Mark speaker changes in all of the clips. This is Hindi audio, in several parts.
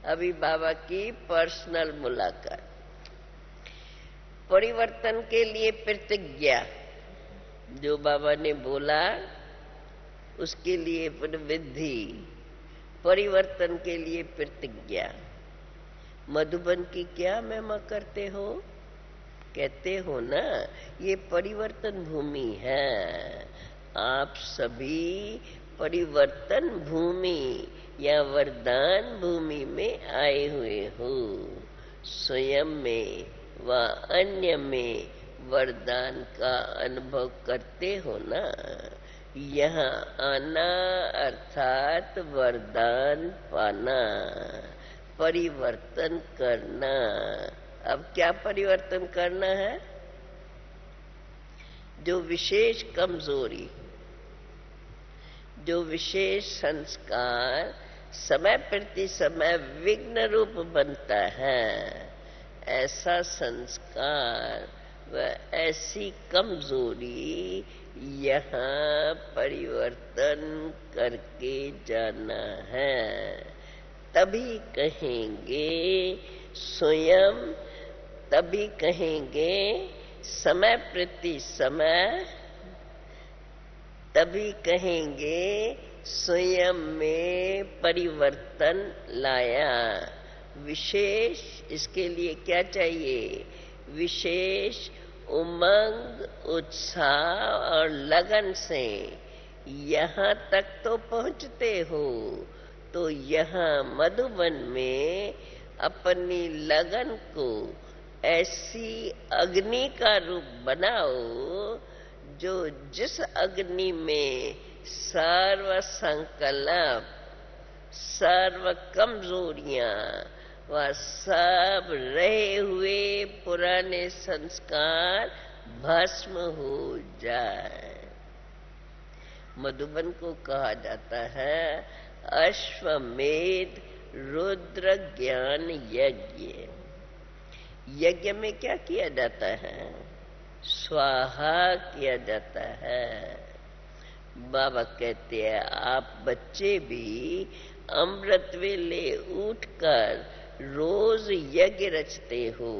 Speaker 1: अभी बाबा की पर्सनल मुलाकात। परिवर्तन के लिए प्रतिज्ञा, जो बाबा ने बोला उसके लिए विधि, परिवर्तन के लिए प्रतिज्ञा। मधुबन की क्या महिमा करते हो? कहते हो ना, ये परिवर्तन भूमि है। आप सभी परिवर्तन भूमि या वरदान भूमि में आए हुए हो। स्वयं में व अन्य में वरदान का अनुभव करते हो ना। यहाँ आना अर्थात वरदान पाना, परिवर्तन करना। अब क्या परिवर्तन करना है? जो विशेष कमजोरी, जो विशेष संस्कार समय प्रति समय विघ्न रूप बनता है, ऐसा संस्कार व ऐसी कमजोरी यहाँ परिवर्तन करके जाना है। तभी कहेंगे स्वयं, तभी कहेंगे समय प्रति समय, तभी कहेंगे स्वयं में परिवर्तन लाया। विशेष, इसके लिए क्या चाहिए? विशेष उमंग, उत्साह और लगन से यहाँ तक तो पहुँचते हो, तो यहाँ मधुबन में अपनी लगन को ऐसी अग्नि का रूप बनाओ, जो जिस अग्नि में सर्व संकल्प, सर्व कमजोरियां व सब रहे हुए पुराने संस्कार भस्म हो जाए। मधुबन को कहा जाता है अश्वमेध रुद्र ज्ञान यज्ञ। यज्ञ में क्या किया जाता है? स्वाहा किया जाता है। बाबा कहते हैं आप बच्चे भी अमृत वेले उठकर रोज यज्ञ रचते हो,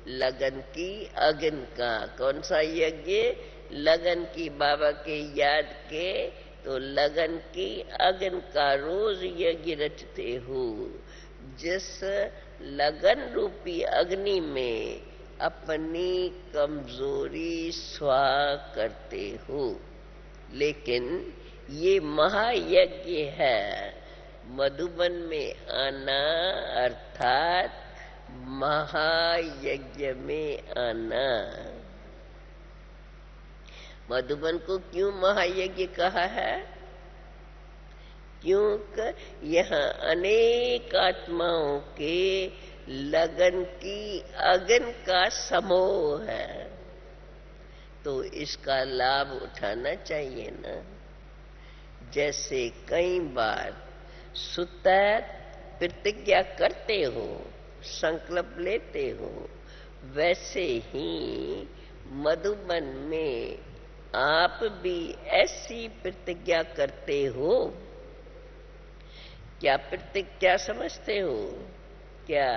Speaker 1: लगन की अग्नि का। कौन सा यज्ञ? लगन की, बाबा के याद के, तो लगन की अग्नि का रोज यज्ञ रचते हो। जिस लगन रूपी अग्नि में अपनी कमजोरी स्वाह करते हो। लेकिन ये महायज्ञ है, मधुबन में आना अर्थात महायज्ञ में आना। मधुबन को क्यों महायज्ञ कहा है? क्योंकि यहाँ अनेक आत्माओं के लगन की अग्नि का समूह है, तो इसका लाभ उठाना चाहिए ना। जैसे कई बार सुतर प्रतिज्ञा करते हो, संकल्प लेते हो, वैसे ही मधुबन में आप भी ऐसी प्रतिज्ञा करते हो। क्या प्रतिज्ञा समझते हो? क्या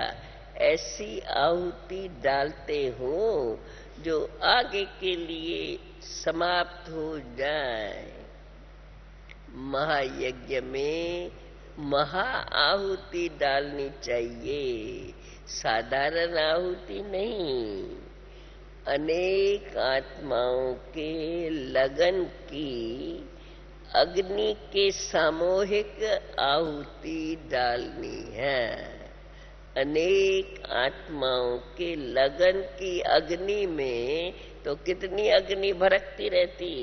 Speaker 1: ऐसी आहुति डालते हो जो आगे के लिए समाप्त हो जाए? महायज्ञ में महा आहुति डालनी चाहिए, साधारण आहुति नहीं। अनेक आत्माओं के लगन की अग्नि के सामूहिक आहुति डालनी है। अनेक आत्माओं के लगन की अग्नि में तो कितनी अग्नि भड़कती रहती।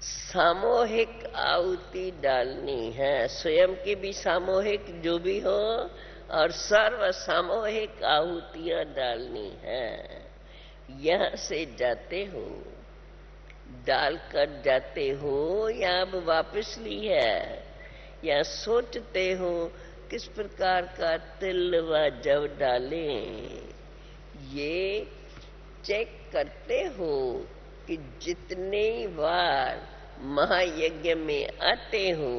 Speaker 1: सामूहिक आहुति डालनी है, स्वयं की भी सामूहिक जो भी हो, और सर्व सामूहिक आहुतियां डालनी है। यहाँ से जाते हो, डालकर जाते हो या अब वापस ली है, या सोचते हो किस प्रकार का तिल व जव डालें। ये चेक करते हो कि जितने बार महायज्ञ में आते हो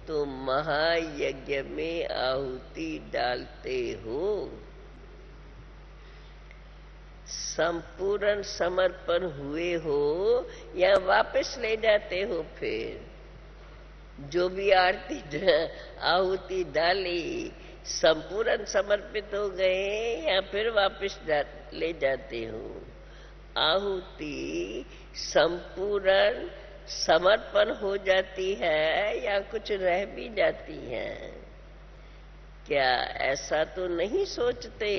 Speaker 1: तो महायज्ञ में आहुति डालते हो, संपूर्ण समर्पण हुए हो या वापस ले जाते हो? फिर जो भी आरती आहुति डाली संपूर्ण समर्पित हो गए या फिर वापस ले जाते हो? आहुति संपूर्ण समर्पण हो जाती है या कुछ रह भी जाती है? क्या ऐसा तो नहीं सोचते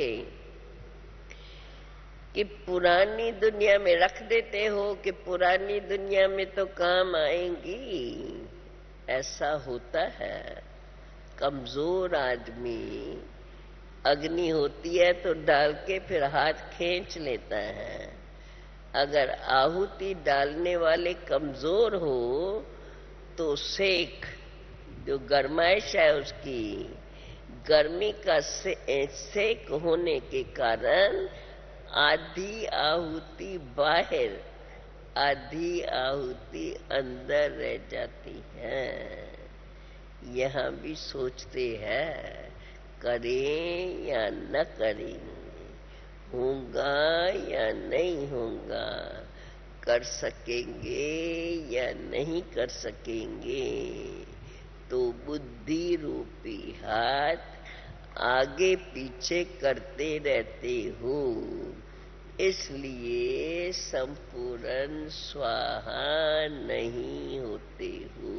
Speaker 1: कि पुरानी दुनिया में रख देते हो कि पुरानी दुनिया में तो काम आएंगी? ऐसा होता है। कमजोर आदमी अग्नि होती है तो डाल के फिर हाथ खींच लेता है। अगर आहुति डालने वाले कमजोर हो तो सेक, जो गरमाइश है उसकी गर्मी का सेक होने के कारण आधी आहुति बाहर, आधी आहुति अंदर रह जाती है। यहां भी सोचते हैं करें या न करें, होगा या नहीं होगा, कर सकेंगे या नहीं कर सकेंगे। तो बुद्धि रूपी हाथ आगे पीछे करते रहते हो, इसलिए संपूर्ण स्वाहा नहीं होते हो।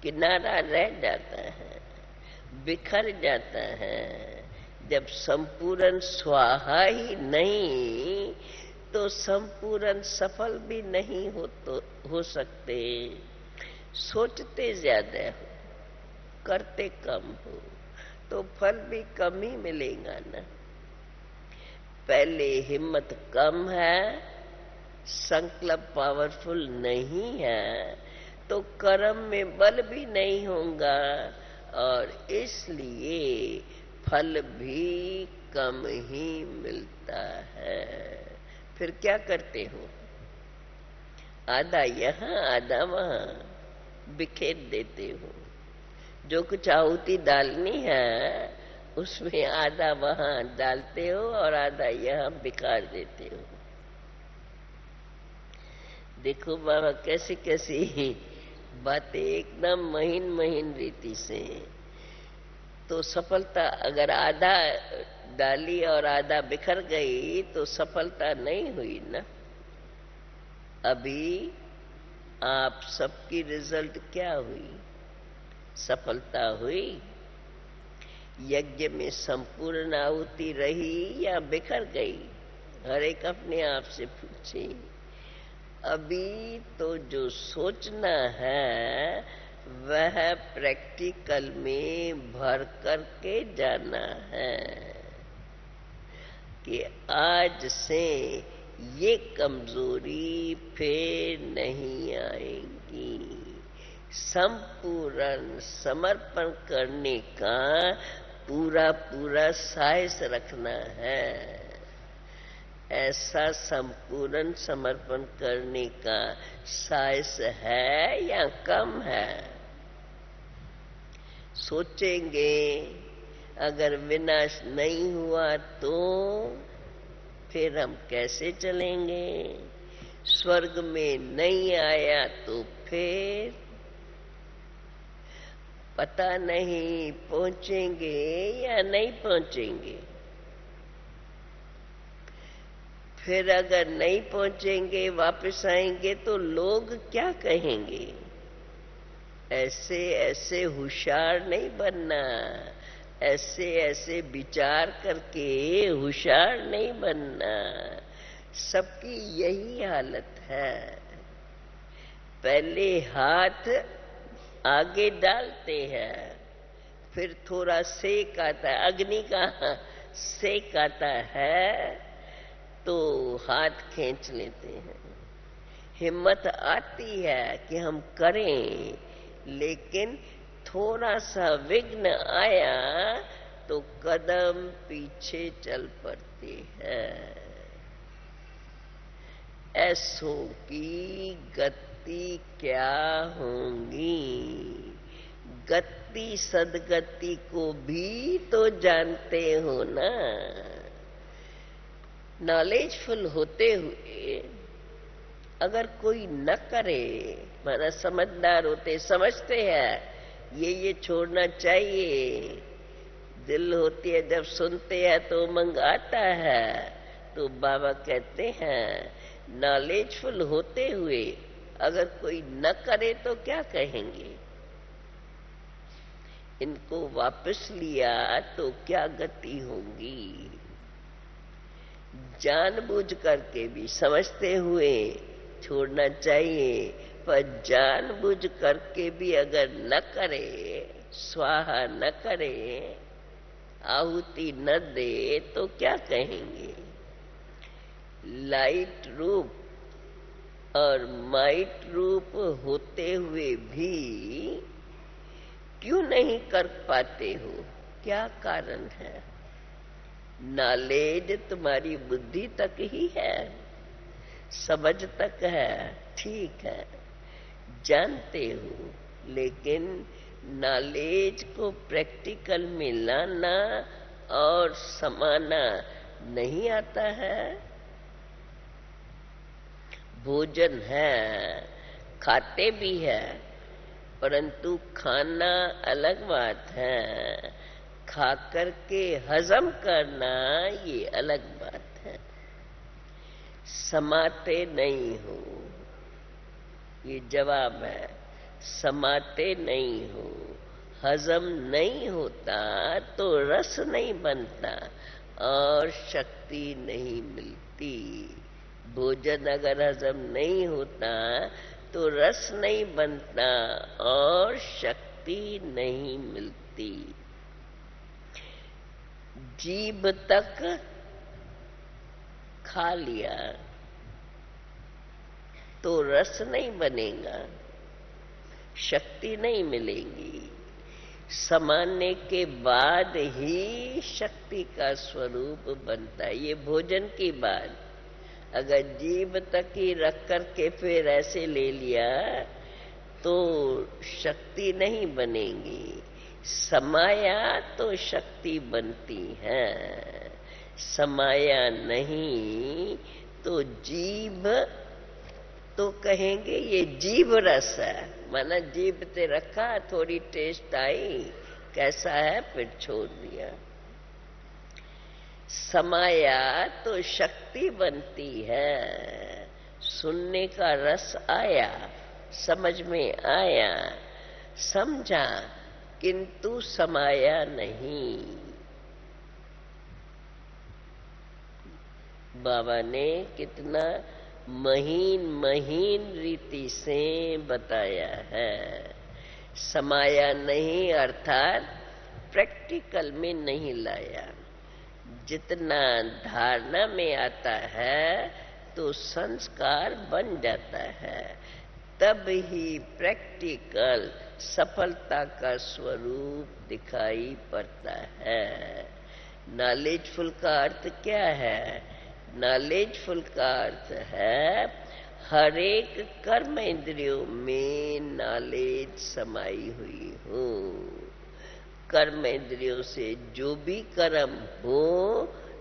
Speaker 1: किनारा रह जाता है, बिखर जाता है। जब संपूर्ण स्वाहा ही नहीं तो संपूर्ण सफल भी नहीं हो सकते। सोचते ज्यादा हो, करते कम हो तो फल भी कम ही मिलेगा ना। पहले हिम्मत कम है, संकल्प पावरफुल नहीं है तो कर्म में बल भी नहीं होगा और इसलिए फल भी कम ही मिलता है। फिर क्या करते हो? आधा यहां आधा वहां बिखेर देते हो। जो कुछ आहुति डालनी है उसमें आधा वहां डालते हो और आधा यहां बिखार देते हो। देखो बाबा कैसी कैसी बातें एकदम महीन महीन रीति से। तो सफलता अगर आधा डाली और आधा बिखर गई तो सफलता नहीं हुई ना। अभी आप सबकी रिजल्ट क्या हुई? सफलता हुई? यज्ञ में संपूर्ण आहुति रही या बिखर गई? हर एक अपने आप से पूछे। अभी तो जो सोचना है वह प्रैक्टिकल में भर करके जाना है कि आज से ये कमजोरी फिर नहीं आएगी। संपूर्ण समर्पण करने का पूरा पूरा साहस रखना है। ऐसा संपूर्ण समर्पण करने का साहस है या कम है? सोचेंगे अगर विनाश नहीं हुआ तो फिर हम कैसे चलेंगे? स्वर्ग में नहीं आया तो फिर पता नहीं पहुंचेंगे या नहीं पहुंचेंगे। फिर अगर नहीं पहुंचेंगे, वापस आएंगे तो लोग क्या कहेंगे? ऐसे ऐसे होशियार नहीं बनना, ऐसे ऐसे विचार करके होशियार नहीं बनना। सबकी यही हालत है। पहले हाथ आगे डालते हैं, फिर थोड़ा सेक आता है, अग्नि का सेक आता है तो हाथ खींच लेते हैं। हिम्मत आती है कि हम करें, लेकिन थोड़ा सा विघ्न आया तो कदम पीछे चल पड़ते हैं। ऐसों की गति क्या होंगी? गति सदगति को भी तो जानते हो ना। नॉलेजफुल होते हुए अगर कोई न करे, माना समझदार होते, समझते हैं ये छोड़ना चाहिए, दिल होती है जब सुनते हैं तो उमंग आता है, तो बाबा कहते हैं नॉलेजफुल होते हुए अगर कोई न करे तो क्या कहेंगे? इनको वापस लिया तो क्या गति होगी? जानबूझ करके भी समझते हुए छोड़ना चाहिए, पर जानबूझ करके भी अगर न करे, स्वाहा न करे, आहुति न दे तो क्या कहेंगे? लाइट रूप और माइट रूप होते हुए भी क्यों नहीं कर पाते हो? क्या कारण है? नॉलेज तुम्हारी बुद्धि तक ही है, समझ तक है, ठीक है, जानते हो, लेकिन नॉलेज को प्रैक्टिकल में लाना और समाना नहीं आता है। भोजन है, खाते भी है, परंतु खाना अलग बात है, खा करके हजम करना ये अलग बात है। समाते नहीं हो, ये जवाब है। समाते नहीं हो, हजम नहीं होता तो रस नहीं बनता और शक्ति नहीं मिलती। भोजन अगर हजम नहीं होता तो रस नहीं बनता और शक्ति नहीं मिलती। जीभ तक खा लिया तो रस नहीं बनेगा, शक्ति नहीं मिलेगी। समाने के बाद ही शक्ति का स्वरूप बनता है। ये भोजन की बात। अगर जीभ तक ही रख करके फिर ऐसे ले लिया तो शक्ति नहीं बनेगी। समाया तो शक्ति बनती है, समाया नहीं तो जीभ तो कहेंगे ये जीभ रस है, माना जीभ पे रखा, थोड़ी टेस्ट आई, कैसा है, फिर छोड़ दिया। समाया तो शक्ति बनती है। सुनने का रस आया, समझ में आया, समझा, किंतु समाया नहीं। बाबा ने कितना महीन महीन रीति से बताया है। समाया नहीं अर्थात प्रैक्टिकल में नहीं लाया। जितना धारणा में आता है तो संस्कार बन जाता है, तब ही प्रैक्टिकल सफलता का स्वरूप दिखाई पड़ता है। नॉलेजफुल का अर्थ क्या है? नॉलेजफुल का अर्थ है हर एक कर्म इंद्रियों में नॉलेज समाई हुई हो। कर्म इंद्रियों से जो भी कर्म हो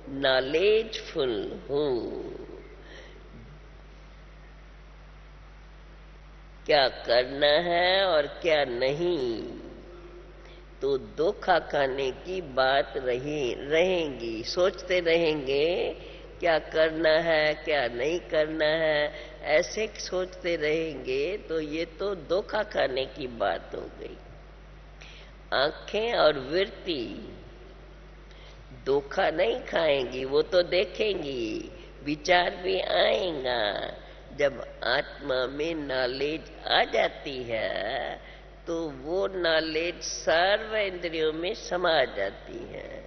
Speaker 1: नॉलेजफुल हो। क्या करना है और क्या नहीं, तो धोखा खाने की बात रहेंगी। सोचते रहेंगे क्या करना है क्या नहीं करना है, ऐसे सोचते रहेंगे तो ये तो धोखा खाने की बात हो गई। आंखें और वृत्ति धोखा नहीं खाएंगी, वो तो देखेंगी, विचार भी आएगा। जब आत्मा में नॉलेज आ जाती है तो वो नॉलेज सर्व इंद्रियों में समा जाती है।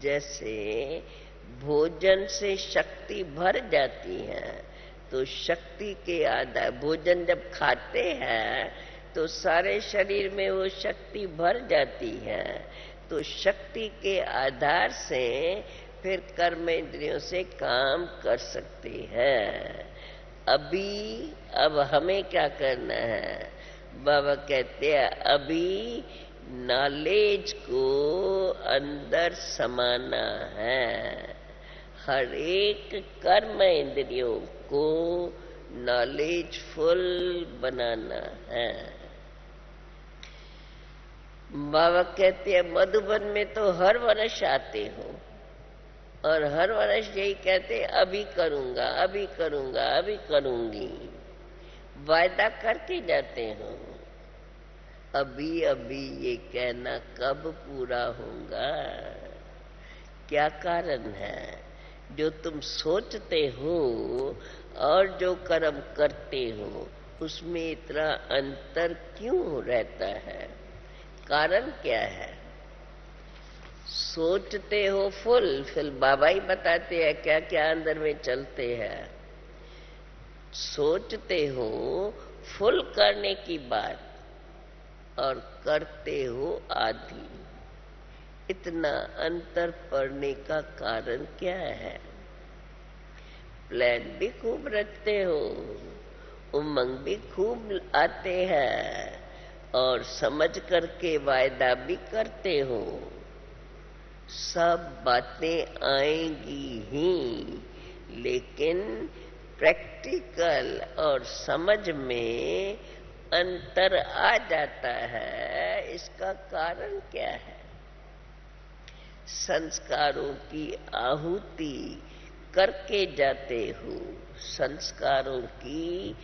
Speaker 1: जैसे भोजन से शक्ति भर जाती है तो शक्ति के आधार, भोजन जब खाते हैं तो सारे शरीर में वो शक्ति भर जाती है, तो शक्ति के आधार से फिर कर्म इंद्रियों से काम कर सकते हैं। अब हमें क्या करना है? बाबा कहते हैं अभी नॉलेज को अंदर समाना है, हर एक कर्म इंद्रियों को नॉलेजफुल बनाना है। बाबा कहते हैं मधुबन में तो हर वर्ष आते हो और हर वर्ष यही कहते अभी करूंगा, अभी करूंगा, अभी करूंगी, वायदा करके जाते हो। अभी अभी ये कहना कब पूरा होगा? क्या कारण है? जो तुम सोचते हो और जो कर्म करते हो उसमें इतना अंतर क्यों रहता है? कारण क्या है? सोचते हो फुल, फिर बाबा ही बताते हैं क्या क्या अंदर में चलते हैं। सोचते हो फुल करने की बात और करते हो आधी, इतना अंतर पड़ने का कारण क्या है? प्लान भी खूब रखते हो, उमंग भी खूब आते हैं और समझ करके वायदा भी करते हो, सब बातें आएंगी ही, लेकिन प्रैक्टिकल और समझ में अंतर आ जाता है। इसका कारण क्या है? संस्कारों की आहुति करके जाते हो, संस्कारों की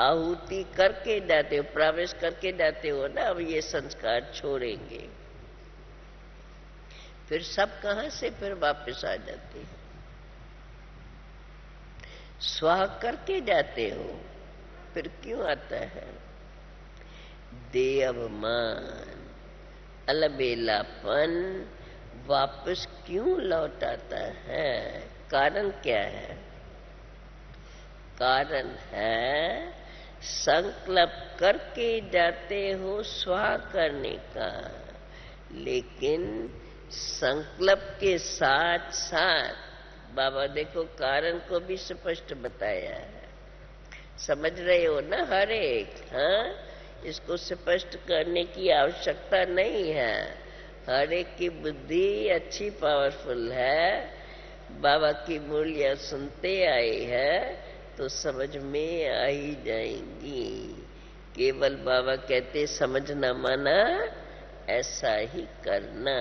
Speaker 1: आहुति करके जाते हो, प्रवेश करके जाते हो ना। अब ये संस्कार छोड़ेंगे, फिर सब कहां से फिर वापस आ जाते हैं? स्वाह करके जाते हो, फिर क्यों आता है? दे अभिमान, अलबेलापन वापस क्यों लौट आता है? कारण क्या है? कारण है संकल्प करके जाते हो स्वाह करने का, लेकिन संकल्प के साथ साथ बाबा देखो कारण को भी स्पष्ट बताया है। समझ रहे हो ना? हर एक, हाँ, इसको स्पष्ट करने की आवश्यकता नहीं है। हर एक की बुद्धि अच्छी पावरफुल है, बाबा की मूल्य सुनते आए हैं तो समझ में आ ही जाएंगी। केवल बाबा कहते समझना माना ऐसा ही करना।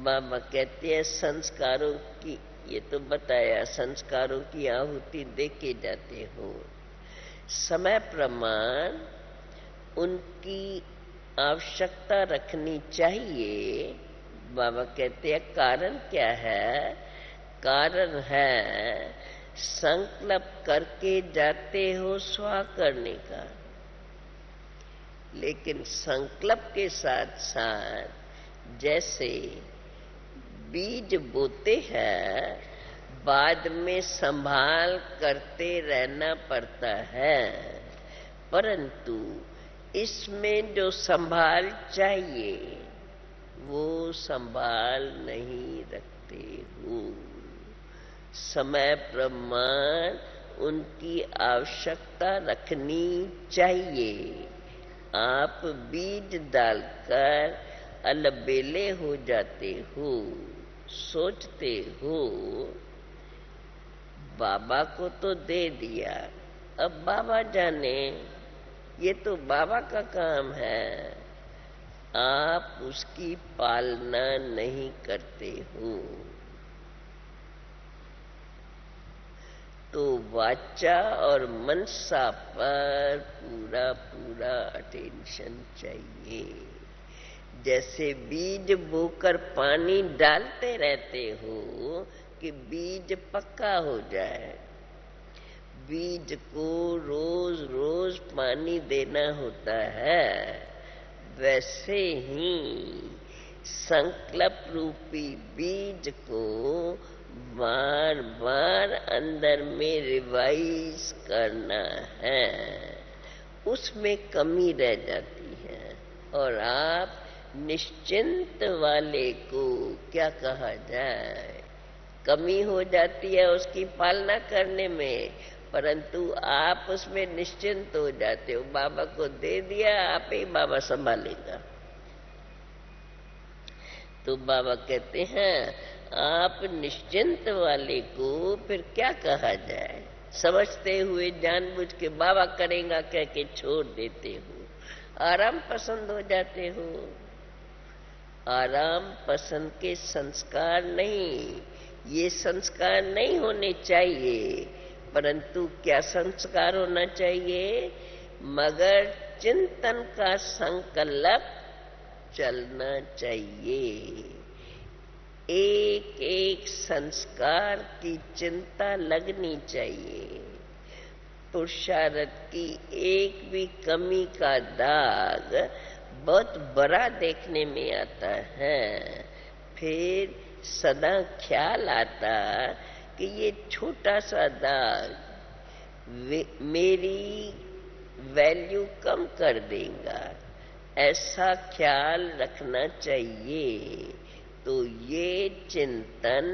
Speaker 1: बाबा कहते हैं संस्कारों की, ये तो बताया, संस्कारों की आहुति दे के जाते हो, समय प्रमाण उनकी आवश्यकता रखनी चाहिए। बाबा कहते हैं कारण क्या है? कारण है संकल्प करके जाते हो स्वाह करने का, लेकिन संकल्प के साथ साथ जैसे बीज बोते हैं, बाद में संभाल करते रहना पड़ता है, परंतु इसमें जो संभाल चाहिए वो संभाल नहीं रखते हो। समय प्रमाण उनकी आवश्यकता रखनी चाहिए। आप बीज डालकर अलबेले हो जाते हो, सोचते हो बाबा को तो दे दिया, अब बाबा जाने, ये तो बाबा का काम है। आप उसकी पालना नहीं करते हो, तो वाचा और मनसा पर पूरा पूरा अटेंशन चाहिए। जैसे बीज बोकर पानी डालते रहते हो कि बीज पक्का हो जाए, बीज को रोज रोज पानी देना होता है, वैसे ही संकल्प रूपी बीज को बार बार अंदर में रिवाइज करना है। उसमें कमी रह जाती है और आप निश्चिंत वाले को क्या कहा जाए, कमी हो जाती है उसकी पालना करने में, परंतु आप उसमें निश्चिंत हो जाते हो। बाबा को दे दिया, आप ही बाबा संभालेगा। तो बाबा कहते हैं आप निश्चिंत वाले को फिर क्या कहा जाए। समझते हुए जानबूझ के बाबा करेगा कह के छोड़ देते हो, आराम पसंद हो जाते हो। आराम पसंद के संस्कार नहीं, ये संस्कार नहीं होने चाहिए। परंतु क्या संस्कार होना चाहिए? मगर चिंतन का संकल्प चलना चाहिए। एक एक संस्कार की चिंता लगनी चाहिए। पुरुषार्थ की एक भी कमी का दाग बहुत बड़ा देखने में आता है। फिर सदा ख्याल आता कि ये छोटा सा दाग मेरी वैल्यू कम कर देगा, ऐसा ख्याल रखना चाहिए। तो ये चिंतन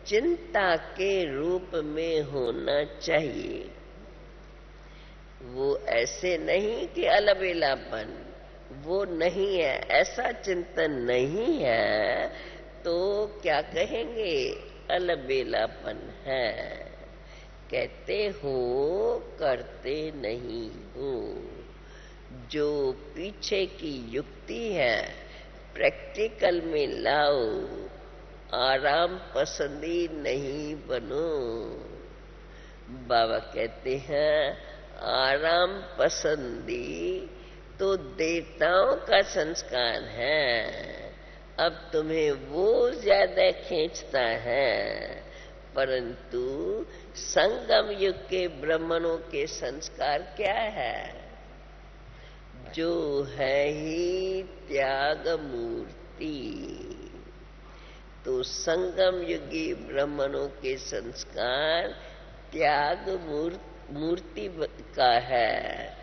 Speaker 1: चिंता के रूप में होना चाहिए। वो ऐसे नहीं कि अलबेलापन, वो नहीं है, ऐसा चिंतन नहीं है तो क्या कहेंगे? अलबेलापन है। कहते हो करते नहीं हो। जो पीछे की युक्ति है प्रैक्टिकल में लाओ, आराम पसंदी नहीं बनो। बाबा कहते हैं आराम पसंदी तो देवताओं का संस्कार है, अब तुम्हें वो ज्यादा खींचता है। परंतु संगम युग के ब्राह्मणों के संस्कार क्या है? जो है ही त्याग मूर्ति। तो संगम युगी ब्राह्मणों के संस्कार त्याग मूर्ति का है,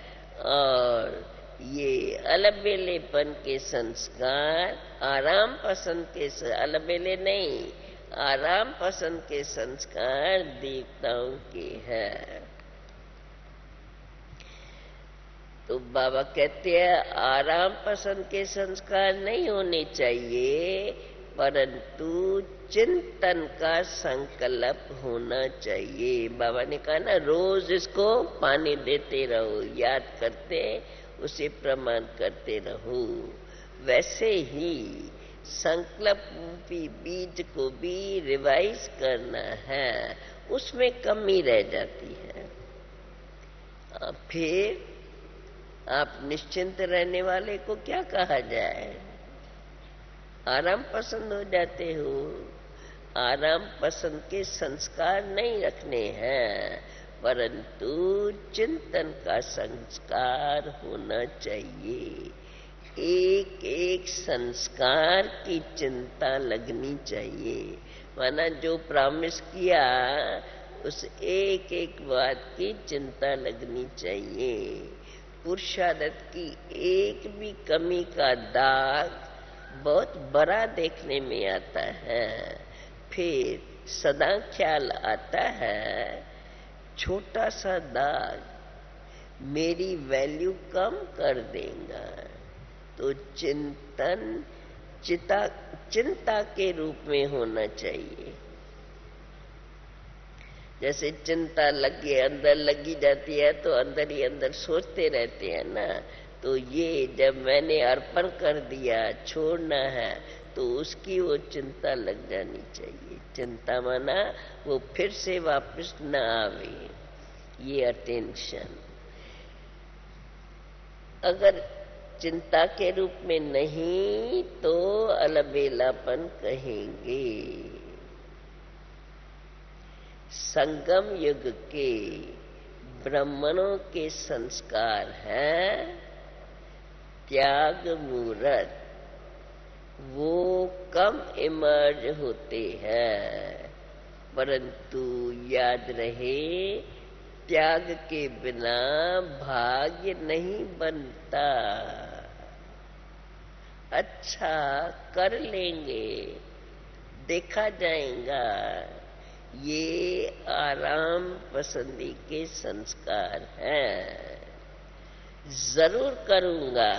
Speaker 1: और ये अलबेलेपन के संस्कार आराम पसंद के अलबेले नहीं, आराम पसंद के संस्कार देवताओं के हैं। तो बाबा कहते हैं आराम पसंद के संस्कार नहीं होने चाहिए, परंतु चिंतन का संकल्प होना चाहिए। बाबा ने कहा ना, रोज इसको पानी देते रहो, याद करते उसे प्रमाण करते रहो। वैसे ही संकल्प रूपी बीज को भी रिवाइज करना है, उसमें कमी रह जाती है। फिर आप निश्चिंत रहने वाले को क्या कहा जाए? आराम पसंद हो जाते हो। आराम पसंद के संस्कार नहीं रखने हैं, परंतु चिंतन का संस्कार होना चाहिए। एक एक संस्कार की चिंता लगनी चाहिए। माना जो प्रॉमिस किया उस एक एक बात की चिंता लगनी चाहिए। पुरुषार्थ की एक भी कमी का दाग बहुत बड़ा देखने में आता है। फिर सदा ख्याल आता है छोटा सा दाग मेरी वैल्यू कम कर देगा। तो चिंतन चिंता के रूप में होना चाहिए। जैसे चिंता लगी अंदर लगी जाती है तो अंदर ही अंदर सोचते रहते हैं ना। तो ये जब मैंने अर्पण कर दिया, छोड़ना है, तो उसकी वो चिंता लग जानी चाहिए। चिंता माना वो फिर से वापस न आवे, ये अटेंशन। अगर चिंता के रूप में नहीं तो अलबेलापन कहेंगे। संगम युग के ब्राह्मणों के संस्कार हैं त्याग मूर्त। वो कम इमर्ज होते हैं, परंतु याद रहे त्याग के बिना भाग्य नहीं बनता। अच्छा कर लेंगे, देखा जाएगा, ये आराम पसंदी के संस्कार हैं। जरूर करूंगा,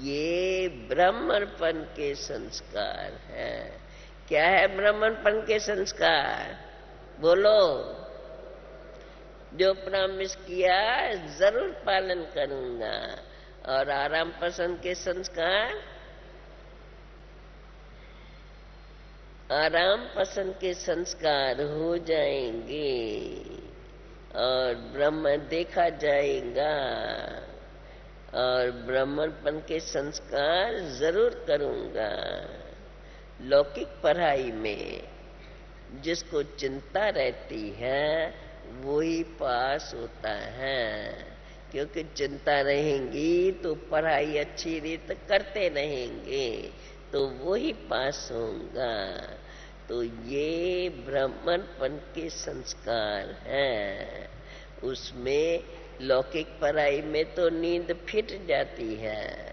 Speaker 1: ये ब्राह्मणपन के संस्कार हैं। क्या है ब्राह्मणपन के संस्कार? बोलो। जो प्रॉमिस किया जरूर पालन करूंगा। और आराम पसंद के संस्कार, आराम पसंद के संस्कार हो जाएंगे और ब्रह्म देखा जाएगा। और ब्राह्मणपन के संस्कार जरूर करूंगा। लौकिक पढ़ाई में जिसको चिंता रहती है वो ही पास होता है, क्योंकि चिंता रहेंगी तो पढ़ाई अच्छी रीत करते रहेंगे तो वो ही पास होगा। तो ये ब्राह्मणपन के संस्कार हैं। उसमें लौकिक पढ़ाई में तो नींद फिट जाती है।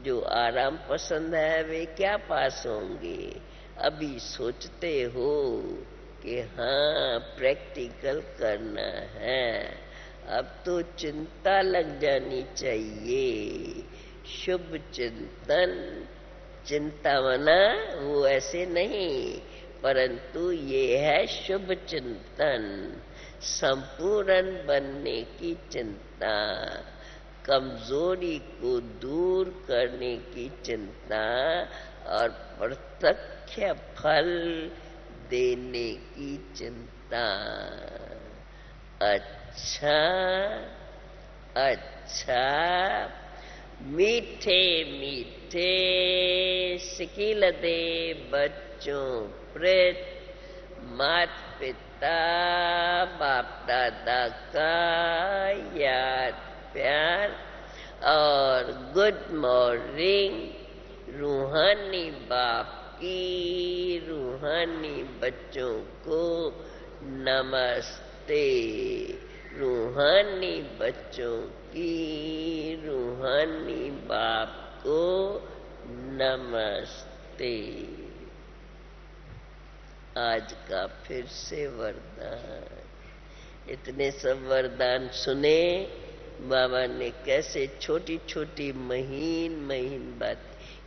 Speaker 1: जो आराम पसंद है वे क्या पास होंगे? अभी सोचते हो कि हाँ प्रैक्टिकल करना है, अब तो चिंता लग जानी चाहिए। शुभ चिंतन, चिंता मना वो ऐसे नहीं, परंतु ये है शुभ चिंतन। संपूर्ण बनने की चिंता, कमजोरी को दूर करने की चिंता और प्रत्यक्ष फल देने की चिंता। अच्छा अच्छा, मीठे मीठे सिकिल दे बच्चों प्रेत, माता पिता बाप दादा का याद प्यार और गुड मॉर्निंग। रूहानी बाप की रूहानी बच्चों को नमस्ते। रूहानी बच्चों की रूहानी बाप को नमस्ते। आज का फिर से वरदान। इतने सब वरदान सुने बाबा ने, कैसे छोटी छोटी महीन महीन बात,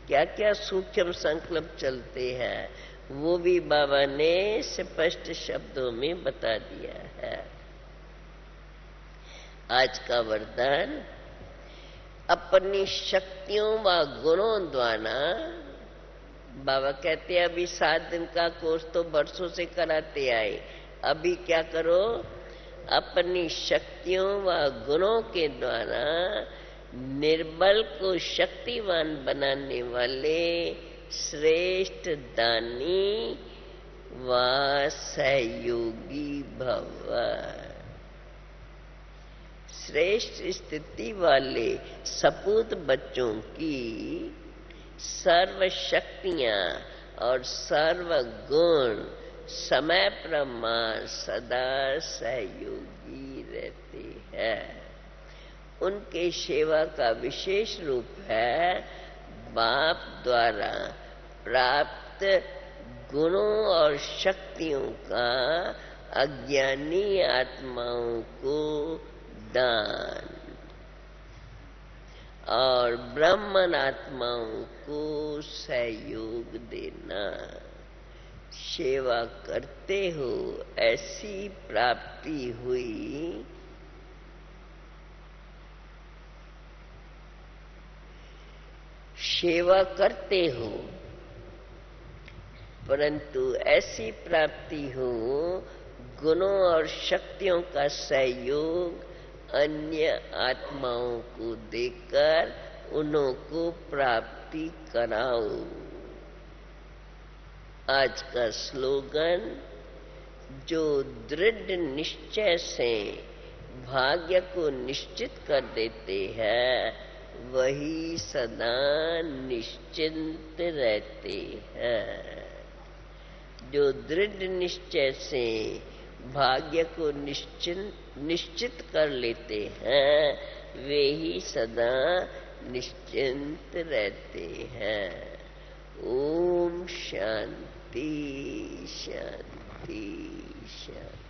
Speaker 1: क्या क्या सूक्ष्म संकल्प चलते हैं वो भी बाबा ने स्पष्ट शब्दों में बता दिया है। आज का वरदान, अपनी शक्तियों व गुणों द्वारा, बाबा कहते हैं अभी 7 दिन का कोर्स तो बरसों से कराते आए, अभी क्या करो, अपनी शक्तियों व गुणों के द्वारा निर्बल को शक्तिवान बनाने वाले श्रेष्ठ दानी व सहयोगी भव। श्रेष्ठ स्थिति वाले सपूत बच्चों की सर्व शक्तियां और सर्व गुण समय प्रमाण सदा सहयोगी रहते हैं। उनके सेवा का विशेष रूप है बाप द्वारा प्राप्त गुणों और शक्तियों का अज्ञानी आत्माओं को दान और ब्राह्मण आत्माओं को सहयोग देना। सेवा करते हो ऐसी प्राप्ति हुई, सेवा करते हो परंतु ऐसी प्राप्ति हो गुणों और शक्तियों का सहयोग अन्य आत्माओं को देकर उन्हों को प्राप्ति कराओ। आज का स्लोगन, जो दृढ़ निश्चय से भाग्य को निश्चित कर देते हैं वही सदा निश्चिंत रहते हैं। जो दृढ़ निश्चय से भाग्य को निश्चित कर लेते हैं वे ही सदा निश्चिंत रहते हैं। ओम शांति शांति। शांति शांति।